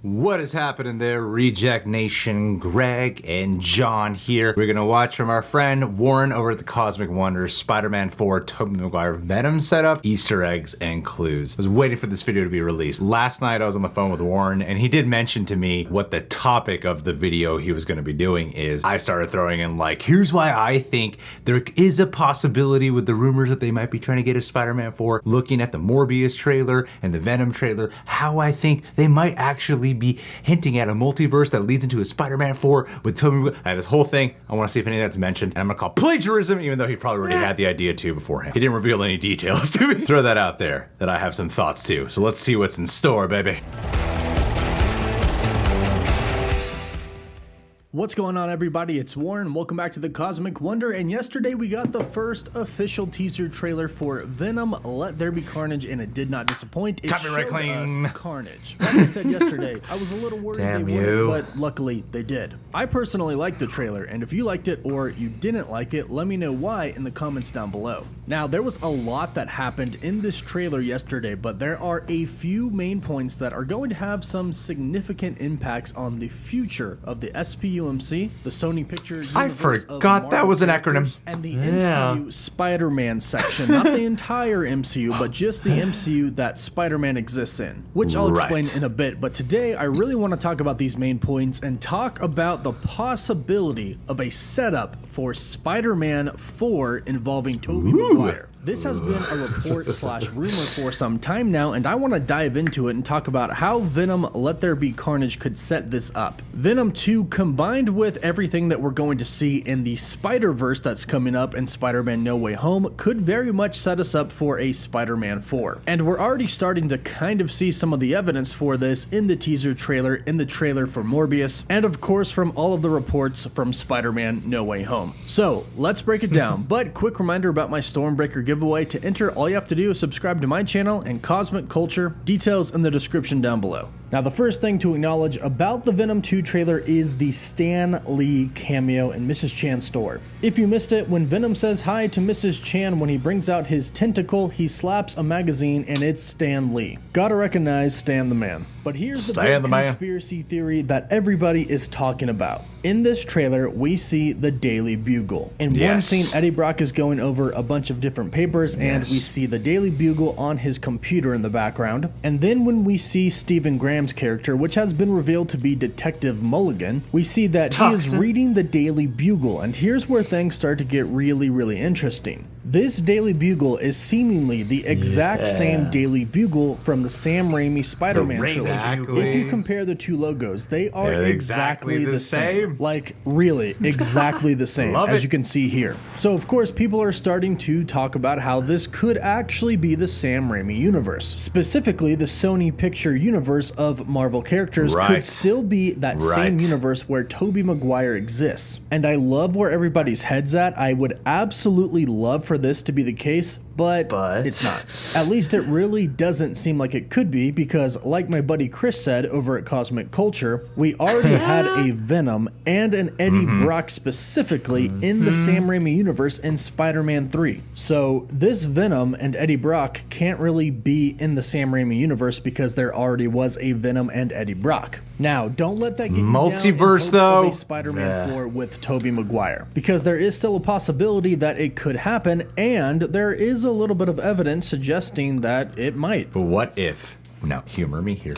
What is happening there, Reject Nation? Greg and John here. We're gonna watch from our friend Warren over at the Cosmic Wonders, Spider-Man 4, Tobey Maguire Venom setup, Easter eggs, and clues. I was waiting for this video to be released. Last night I was on the phone with Warren and he did mention to me what the topic of the video he was gonna be doing is. I started throwing in like, here's why I think there is a possibility with the rumors that they might be trying to get a Spider-Man 4, looking at the Morbius trailer and the Venom trailer, how I think they might actually be hinting at a multiverse that leads into a Spider-Man 4 with Tobey Maguire. I had this whole thing. I want to see if any of that's mentioned, and I'm gonna call plagiarism, even though he probably already had the idea too beforehand. He didn't reveal any details to me. Throw that out there, that I have some thoughts too. So let's see what's in store, baby. What's going on, everybody? It's Warren. Welcome back to the Cosmic Wonder. And yesterday we got the first official teaser trailer for Venom, Let There Be Carnage, and it did not disappoint. It Copyright claim. Carnage. Like I said yesterday, I was a little worried they would, but luckily they did. I personally liked the trailer, and if you liked it or you didn't like it, let me know why in the comments down below. Now, there was a lot that happened in this trailer yesterday, but there are a few main points that are going to have some significant impacts on the future of the SPUMC, the Sony Picture Universe. I forgot that was an acronym. And the MCU Spider-Man section. Not the entire MCU, but just the MCU that Spider-Man exists in, which I'll explain in a bit. But today, I really want to talk about these main points and talk about the possibility of a setup for Spider-Man 4 involving Tobey Maguire. This has been a report slash rumor for some time now, and I want to dive into it and talk about how Venom Let There Be Carnage could set this up. Venom 2 combined with everything that we're going to see in the Spider-Verse that's coming up in Spider-Man No Way Home could very much set us up for a Spider-Man 4. And we're already starting to kind of see some of the evidence for this in the teaser trailer, in the trailer for Morbius, and of course from all of the reports from Spider-Man No Way Home. So let's break it down, but quick reminder about my Stormbreaker giveaway. To enter, all you have to do is subscribe to my channel and Cosmic Culture, details in the description down below. Now, the first thing to acknowledge about the Venom 2 trailer is the Stan Lee cameo in Mrs. Chan's store. If you missed it, when Venom says hi to Mrs. Chan when he brings out his tentacle, he slaps a magazine and it's Stan Lee. Gotta recognize Stan the man. But here's the big conspiracy theory that everybody is talking about. In this trailer, we see the Daily Bugle. In one scene, Eddie Brock is going over a bunch of different papers, and we see the Daily Bugle on his computer in the background. And then when we see Stephen Graham's character, which has been revealed to be Detective Mulligan, we see that he is reading the Daily Bugle. And here's where things start to get really, really interesting. This Daily Bugle is seemingly the exact same Daily Bugle from the Sam Raimi Spider-Man trilogy. If you compare the two logos, they are exactly the same. Like, really, exactly the same, as you can see here. So, of course, people are starting to talk about how this could actually be the Sam Raimi universe. Specifically, the Sony Picture Universe of Marvel characters could still be that same universe where Tobey Maguire exists. And I love where everybody's head's at. I would absolutely love for this to be the case, but it's not. At least it really doesn't seem like it could be, because like my buddy Chris said over at Cosmic Culture, we already had a Venom and an Eddie Brock specifically in the Sam Raimi universe in Spider-Man 3. So this Venom and Eddie Brock can't really be in the Sam Raimi universe because there already was a Venom and Eddie Brock. Now, don't let that get you multiverse down in hopes of a Spider-Man 4 with Tobey Maguire, because there is still a possibility that it could happen, and there is a little bit of evidence suggesting that it might. But what if, now humor me here,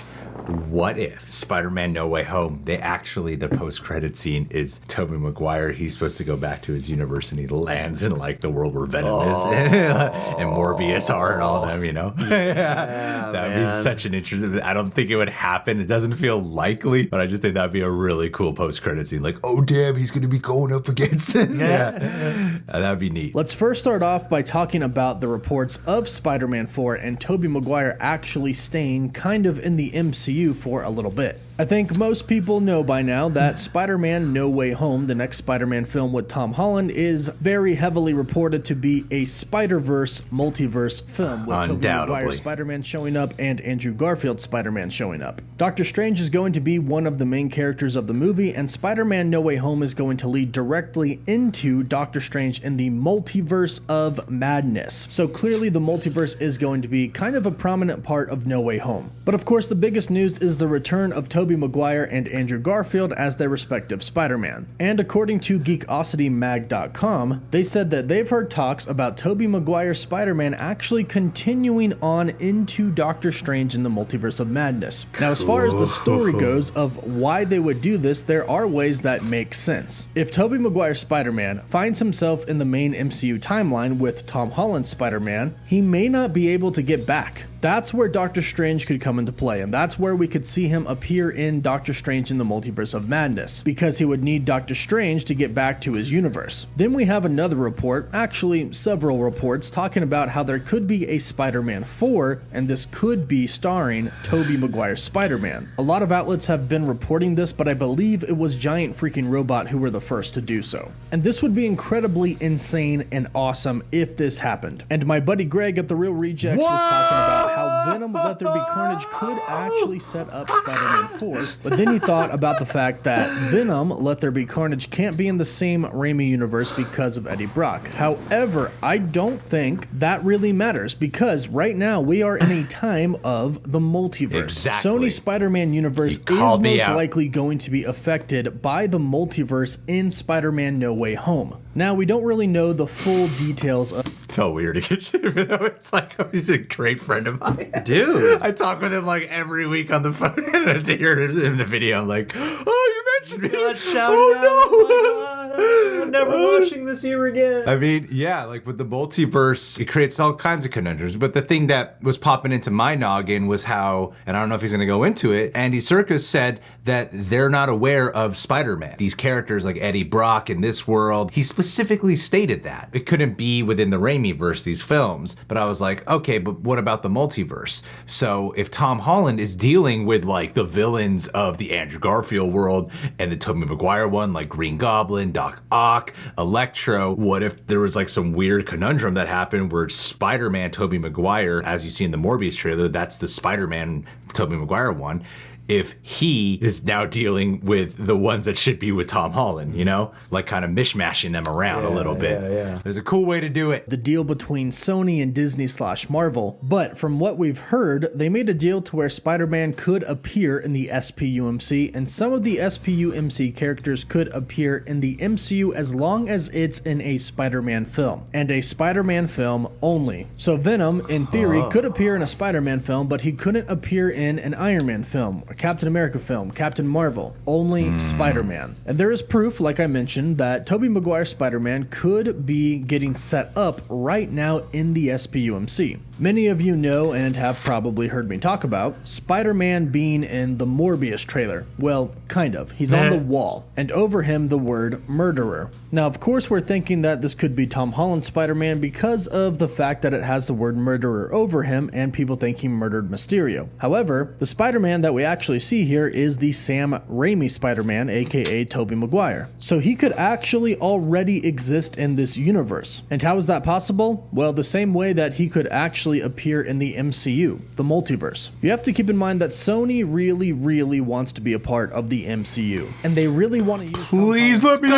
what if Spider-Man No Way Home, the post-credit scene is Tobey Maguire, he's supposed to go back to his universe and he lands in like the world where Venom is and Morbius are and all them, you know? That'd be such an interesting, I don't think it would happen. It doesn't feel likely, but I just think that'd be a really cool post-credit scene. Like, oh damn, he's gonna be going up against it. That'd be neat. Let's first start off by talking about the reports of Spider-Man 4 and Tobey Maguire actually staying kind of in the MCU for a little bit. I think most people know by now that Spider-Man No Way Home, the next Spider-Man film with Tom Holland, is very heavily reported to be a Spider-Verse multiverse film with Tobey Maguire Spider-Man showing up and Andrew Garfield Spider-Man showing up. Doctor Strange is going to be one of the main characters of the movie, and Spider-Man No Way Home is going to lead directly into Doctor Strange in the multiverse of madness. So clearly the multiverse is going to be kind of a prominent part of No Way Home. But of course the biggest news news is the return of Tobey Maguire and Andrew Garfield as their respective Spider-Man. And according to GeekOcityMag.com, they said that they've heard talks about Tobey Maguire Spider-Man actually continuing on into Doctor Strange in the Multiverse of Madness. Now, as far as the story goes of why they would do this, there are ways that make sense. If Tobey Maguire Spider-Man finds himself in the main MCU timeline with Tom Holland's Spider-Man, he may not be able to get back. That's where Doctor Strange could come into play, and that's where we could see him appear in Doctor Strange in the Multiverse of Madness, because he would need Doctor Strange to get back to his universe. Then we have another report, actually several reports, talking about how there could be a Spider-Man 4, and this could be starring Tobey Maguire Spider-Man. A lot of outlets have been reporting this, but I believe it was Giant Freaking Robot who were the first to do so. And this would be incredibly insane and awesome if this happened. And my buddy Greg at The Real Rejects was talking about how Venom Let There Be Carnage could actually set up Spider-Man 4, but then he thought about the fact that Venom Let There Be Carnage can't be in the same Raimi universe because of Eddie Brock. However, I don't think that really matters, because right now we are in a time of the multiverse. Exactly. Sony's Spider-Man universe is most likely going to be affected by the multiverse in Spider-Man No Way Home. Now, we don't really know the full details of... Felt weird to get you, even though it's like, he's a great friend of mine. Dude. I talk with him like every week on the phone, and I hear him in the video. I'm like, oh, you mentioned me. God, Oh, no. I'm never watching this year again. I mean, yeah, like with the multiverse, it creates all kinds of conundrums. But the thing that was popping into my noggin was how, and I don't know if he's going to go into it, Andy Serkis said that they're not aware of Spider-Man. These characters like Eddie Brock in this world, he specifically stated that. It couldn't be within the Raimi-verse, these films. But I was like, okay, but what about the multiverse? So if Tom Holland is dealing with like the villains of the Andrew Garfield world and the Tobey Maguire one, like Green Goblin, Doc Ock, Electro, what if there was like some weird conundrum that happened where Spider-Man Tobey Maguire, as you see in the Morbius trailer, that's the Spider-Man Tobey Maguire one, if he is now dealing with the ones that should be with Tom Holland, you know? Like kind of mishmashing them around a little bit. Yeah. There's a cool way to do it. the deal between Sony and Disney/Marvel, but from what we've heard, they made a deal to where Spider-Man could appear in the SPUMC, and some of the SPUMC characters could appear in the MCU as long as it's in a Spider-Man film, and a Spider-Man film only. So Venom, in theory, could appear in a Spider-Man film, but he couldn't appear in an Iron Man film, a Captain America film, Captain Marvel, only Spider-Man. And there is proof, like I mentioned, that Tobey Maguire Spider-Man could be getting set up right now in the SPUMC. Many of you know and have probably heard me talk about Spider-Man being in the Morbius trailer. Well, kind of. He's on the wall, and over him the word murderer. Now, of course, we're thinking that this could be Tom Holland's Spider-Man because of the fact that it has the word murderer over him, and people think he murdered Mysterio. However, the Spider-Man that we actually see here is the Sam Raimi Spider-Man, aka Tobey Maguire. So he could actually already exist in this universe. And how is that possible? Well, the same way that he could actually appear in the MCU, the multiverse. You have to keep in mind that Sony really wants to be a part of the MCU, and they really want to use Please let me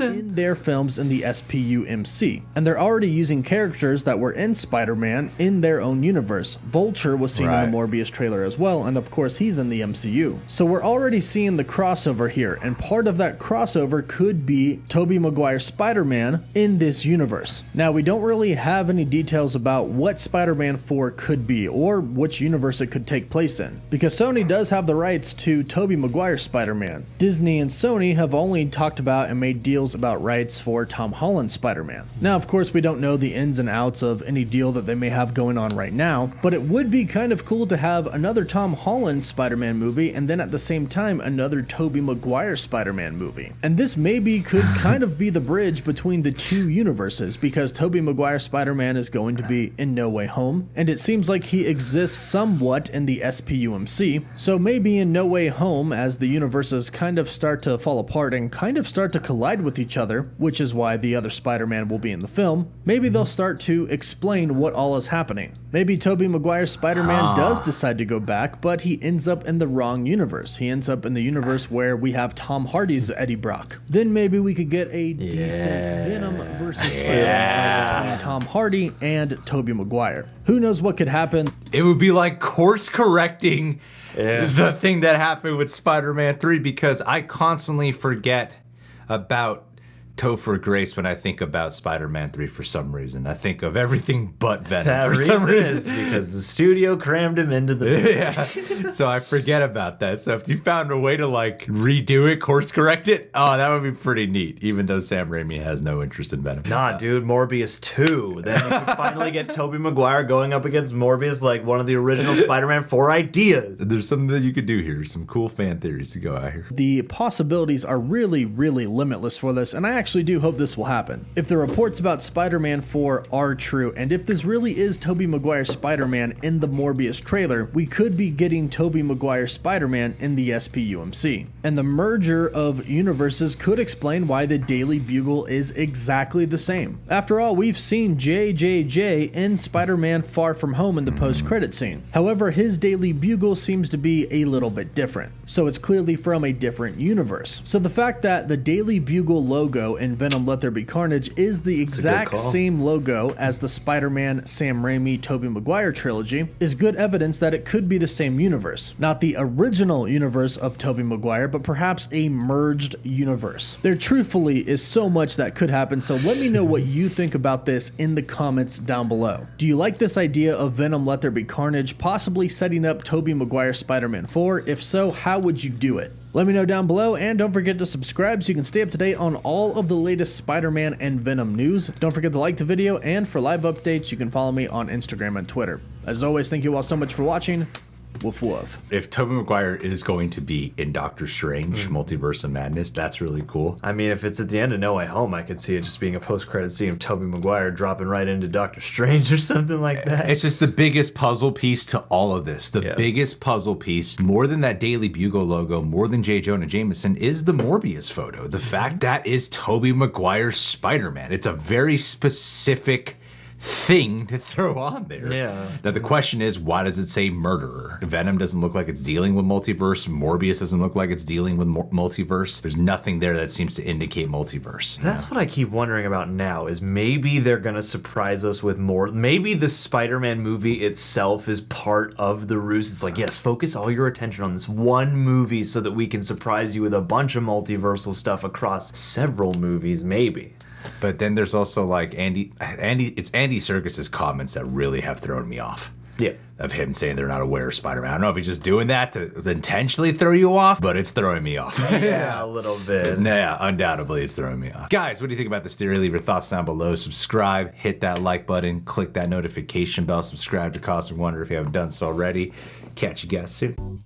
in their films in the SPUMC. And they're already using characters that were in Spider-Man in their own universe. Vulture was seen in the Morbius trailer as well, and of course he's in the MCU. So we're already seeing the crossover here, and part of that crossover could be Tobey Maguire Spider-Man in this universe. Now, we don't really have any details about what Spider-Man 4 could be, or which universe it could take place in, because Sony does have the rights to Tobey Maguire Spider-Man. Disney and Sony have only talked about and made deals about rights for Tom Holland Spider-Man. Now, of course, we don't know the ins and outs of any deal that they may have going on right now, but it would be kind of cool to have another Tom Holland Spider-Man movie, and then at the same time, another Tobey Maguire Spider-Man movie. And this maybe could kind of be the bridge between the two universes, because Tobey Maguire Spider-Man is going to be in No Way Home, and it seems like he exists somewhat in the SPUMC, so maybe in No Way Home, as the universes kind of start to fall apart and kind of start to collide with each other, which is why the other Spider-Man will be in the film, maybe they'll start to explain what all is happening. Maybe Tobey Maguire Spider-Man does decide to go back, but he ends up in the the wrong universe. He ends up in the universe where we have Tom Hardy's Eddie Brock. Then maybe we could get a decent Venom versus Spider-Man fight between Tom Hardy and Tobey Maguire. Who knows what could happen? It would be like course correcting the thing that happened with Spider-Man 3, because I constantly forget about Topher Grace when I think about Spider-Man 3 for some reason. I think of everything but Venom That for some reason. is because the studio crammed him into the movie. Yeah, so I forget about that. So if you found a way to like redo it, course correct it, oh, that would be pretty neat. Even though Sam Raimi has no interest in Venom. Nah, dude, Morbius 2. Then you could finally get Tobey Maguire going up against Morbius, like one of the original Spider-Man 4 ideas. There's something that you could do here. Some cool fan theories to go out here. The possibilities are really, really limitless for this, and I actually do hope this will happen. If the reports about Spider-Man 4 are true, and if this really is Tobey Maguire Spider-Man in the Morbius trailer, we could be getting Tobey Maguire Spider-Man in the SPUMC. And the merger of universes could explain why the Daily Bugle is exactly the same. After all, we've seen JJJ in Spider-Man Far From Home in the post-credit scene. However, his Daily Bugle seems to be a little bit different, so it's clearly from a different universe. So the fact that the Daily Bugle logo in Venom Let There Be Carnage is the exact same logo as the Spider-Man Sam Raimi Tobey Maguire trilogy is good evidence that it could be the same universe. Not the original universe of Tobey Maguire, but perhaps a merged universe. There truthfully is so much that could happen, so let me know what you think about this in the comments down below. Do you like this idea of Venom Let There Be Carnage possibly setting up Tobey Maguire Spider-Man 4? If so, how would you do it? Let me know down below, and don't forget to subscribe so you can stay up to date on all of the latest Spider-Man and Venom news. Don't forget to like the video, and for live updates, you can follow me on Instagram and Twitter. As always, thank you all so much for watching. Woof woof. If Tobey Maguire is going to be in Doctor Strange, Multiverse of Madness, that's really cool. I mean, if it's at the end of No Way Home, I could see it just being a post-credit scene of Tobey Maguire dropping right into Doctor Strange or something like that. It's just the biggest puzzle piece to all of this. The biggest puzzle piece, more than that Daily Bugle logo, more than J. Jonah Jameson, is the Morbius photo. The fact that is Tobey Maguire's Spider-Man. It's a very specific thing to throw on there. Yeah. Now the question is, why does it say murderer? Venom doesn't look like it's dealing with multiverse. Morbius doesn't look like it's dealing with multiverse. There's nothing there that seems to indicate multiverse. That's what I keep wondering about now, is maybe they're gonna surprise us with more. Maybe the Spider-Man movie itself is part of the ruse. It's like, yes, focus all your attention on this one movie so that we can surprise you with a bunch of multiversal stuff across several movies, maybe. But then there's also like it's Andy Serkis's comments that really have thrown me off. Yeah. Of him saying they're not aware of Spider-Man. I don't know if he's just doing that to intentionally throw you off, but it's throwing me off. Yeah, a little bit. Yeah, undoubtedly it's throwing me off. Guys, what do you think about this theory? Leave your thoughts down below. Subscribe, hit that like button, click that notification bell, subscribe to Cosmic Wonder if you haven't done so already. Catch you guys soon.